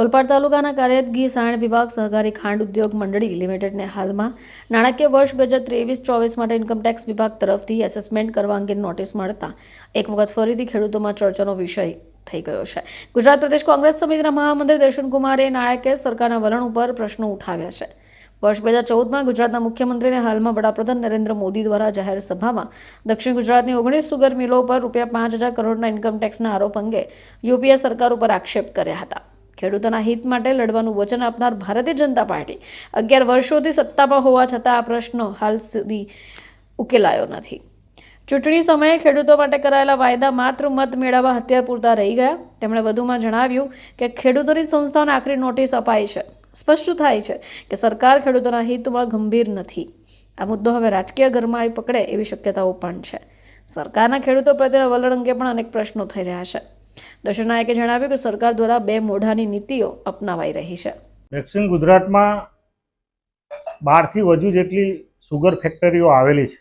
ઓલપાડ તાલુકાના કારેદગી સાણ વિભાગ સહકારી ખાંડ ઉદ્યોગ મંડળી લિમિટેડને હાલમાં નાણાકીય વર્ષ 2023-24 માટે ઇન્કમટેક્સ વિભાગ તરફથી એસેસમેન્ટ કરવા અંગેની નોટિસ મળતા એક વખત ફરીથી ખેડૂતોમાં ચર્ચાનો વિષય થઈ ગયો છે. ગુજરાત પ્રદેશ કોંગ્રેસ સમિતિના મહામંત્રી દર્શનકુમાર નાયકે સરકારના વલણ ઉપર પ્રશ્નો ઉઠાવ્યા છે. વર્ષ 2014માં ગુજરાતના મુખ્યમંત્રીને હાલમાં વડાપ્રધાન નરેન્દ્ર મોદી દ્વારા જાહેર સભામાં દક્ષિણ ગુજરાતની 19 સુગર મિલો પર ₹5,000 કરોડના ઇન્કમટેક્સના આરોપ અંગે યુપીએ સરકાર ઉપર આક્ષેપ કર્યા હતા. ખેડૂતોના હિત માટે લડવાનું વચન આપનાર ભારતીય જનતા પાર્ટી 11 વર્ષોથી સત્તામાં હોવા છતાં આ પ્રશ્નો હાલ સુધી ઉકેલાયો નથી. ચૂંટણી સમયે ખેડૂતો માટે કરાયેલા વાયદા માત્ર મત મેળવવા હથિયાર પૂરતા રહી ગયા. તેમણે વધુમાં જણાવ્યું કે ખેડૂતોની સંસ્થાઓને આખરી નોટિસ અપાઈ છે. સ્પષ્ટ થાય છે કે સરકાર ખેડૂતોના હિતમાં ગંભીર નથી. આ મુદ્દો હવે રાજકીય ગરમાઈ પકડે એવી શક્યતાઓ પણ છે. સરકારના ખેડૂતો પ્રત્યેના વલણ અંગે પણ અનેક પ્રશ્નો થઈ રહ્યા છે. દર્શન નાયકે જણાવ્યું કે સરકાર દ્વારા બે મોઢાની નીતિઓ અપનાવાઈ રહી છે. દક્ષિણ ગુજરાતમાં 12 થી વધુ જેટલી સુગર ફેક્ટરીઓ આવેલી છે.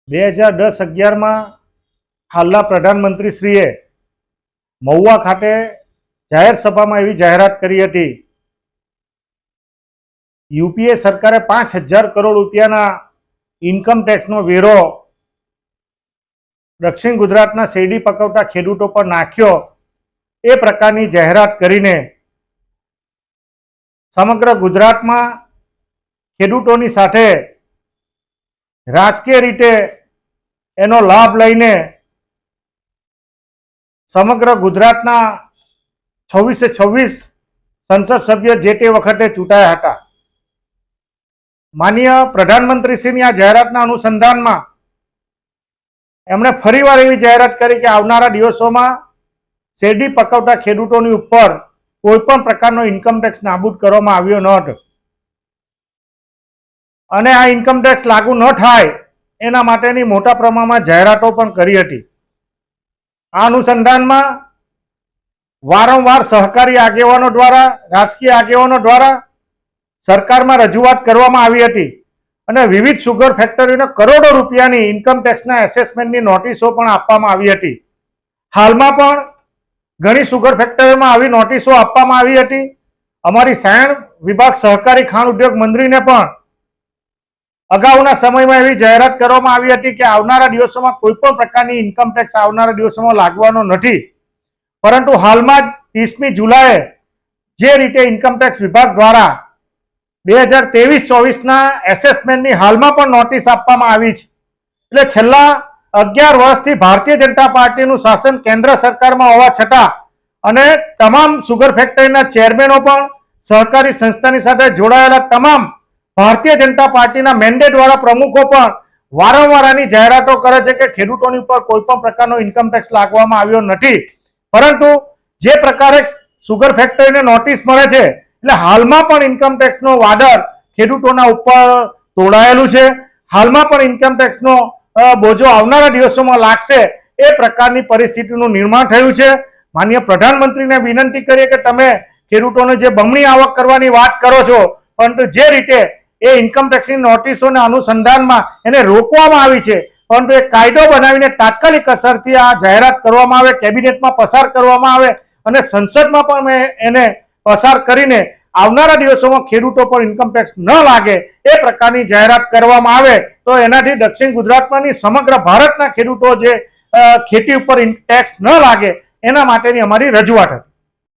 2010-11માં હાલના પ્રધાનમંત્રીશ્રીએ મહુવા ખાતે જાહેર સભામાં એવી જાહેરાત કરી હતી, યુપીએ સરકારે 5,000 કરોડ રૂપિયાના ઇન્કમ ટેક્સનો વેરો દક્ષિણ ગુજરાતના શેરડી પકવતા ખેડૂતો પર નાખ્યો. એ પ્રકારની જાહેરાત કરીને સમગ્ર ગુજરાતમાં ખેડૂતોની સાથે રાજકીય રીતે એનો લાભ લઈને સમગ્ર ગુજરાતના 26 સંસદ સભ્ય જે તે વખતે ચૂંટાયા હતા. માનનીય પ્રધાનમંત્રીશ્રીની આ જાહેરાતના અનુસંધાનમાં એમણે ફરીવાર એવી જાહેરાત કરી કે આવનારા દિવસોમાં શેરડી પકવતા ખેડૂતોની ઉપર કોઈ પણ પ્રકારનો ઇન્કમટેક્સ નાબૂદ કરવામાં આવ્યો ન હતો અને આ ઇન્કમટેક્સ લાગુ ન થાય એના માટેની મોટા પ્રમાણમાં જાહેરાતો પણ કરી હતી. આ અનુસંધાનમાં વારંવાર સહકારી આગેવાનો દ્વારા, રાજકીય આગેવાનો દ્વારા સરકારમાં રજૂઆત કરવામાં આવી હતી અને વિવિધ સુગર ફેક્ટરીઓને કરોડો રૂપિયાની ઇન્કમટેક્સના એસેસમેન્ટની નોટિસો પણ આપવામાં આવી હતી. હાલમાં પણ ઘણી સુગર ફેક્ટરીઓમાં આવી નોટિસો આપવામાં આવી હતી. અમારી સાયણ વિભાગ સહકારી ખાંડ ઉદ્યોગ મંત્રીને પણ અગાઉના સમયમાં એવી જાહેરાત કરવામાં આવી હતી કે આવનારા દિવસોમાં કોઈ પણ પ્રકારની ઇન્કમટેક્સ આવનારા દિવસોમાં લાગવાનો નથી. પરંતુ હાલમાં જ 30મી જુલાઈએ જે રીતે ઇન્કમટેક્સ વિભાગ દ્વારા 2023-24ના એસેસમેન્ટની હાલમાં પણ નોટિસ આપવામાં આવી છે. એટલે છેલ્લા 11 વર્ષથી ભારતીય જનતા પાર્ટીનું શાસન કેન્દ્ર સરકારમાં હોવા છતાં અને તમામ સુગર ફેક્ટરીના ચેરમેનો પણ સહકારી સંસ્થાની સાથે જોડાયેલા તમામ ભારતીય જનતા પાર્ટીના મેન્ડેટવાળા પ્રમુખો પણ વારંવાર આની જાહેરાતો કરે છે કે ખેડૂતોની ઉપર કોઈ પણ પ્રકારનો ઇન્કમટેક્સ લાગવામાં આવ્યો નથી. પરંતુ જે પ્રકારે સુગર ફેક્ટરીને નોટિસ મળે છે એટલે હાલમાં પણ ઇન્કમટેક્સનો વાદળ ખેડૂતોના ઉપર તોડાયેલું છે. હાલમાં પણ ઇન્કમટેક્સનો બોજો આવનારા દિવસોમાં લાગશે એ પ્રકારની પરિસ્થિતિનું નિર્માણ થયું છે. માનનીય પ્રધાનમંત્રીને વિનંતી કરીએ કે તમે ખેડૂતોને જે બમણી આવક કરવાની વાત કરો છો, પરંતુ જે રીતે એ ઇન્કમટેક્સની નોટિસોના અનુસંધાનમાં એને રોકવામાં આવી છે, પરંતુ એક કાયદો બનાવીને તાત્કાલિક અસરથી આ જાહેરાત કરવામાં આવે, કેબિનેટમાં પસાર કરવામાં આવે અને સંસદમાં પણ એને પસાર કરીને આવનારા દિવસોમાં ખેડૂતો પર ઇન્કમટેક્સ ન લાગે એ પ્રકારની જાહેરાત કરવામાં આવે તો એનાથી દક્ષિણ ગુજરાતમાંની સમગ્ર ભારતના ખેડૂતો જે ખેતી ઉપર ટેક્સ ન લાગે એના માટેની અમારી રજૂઆત હતી.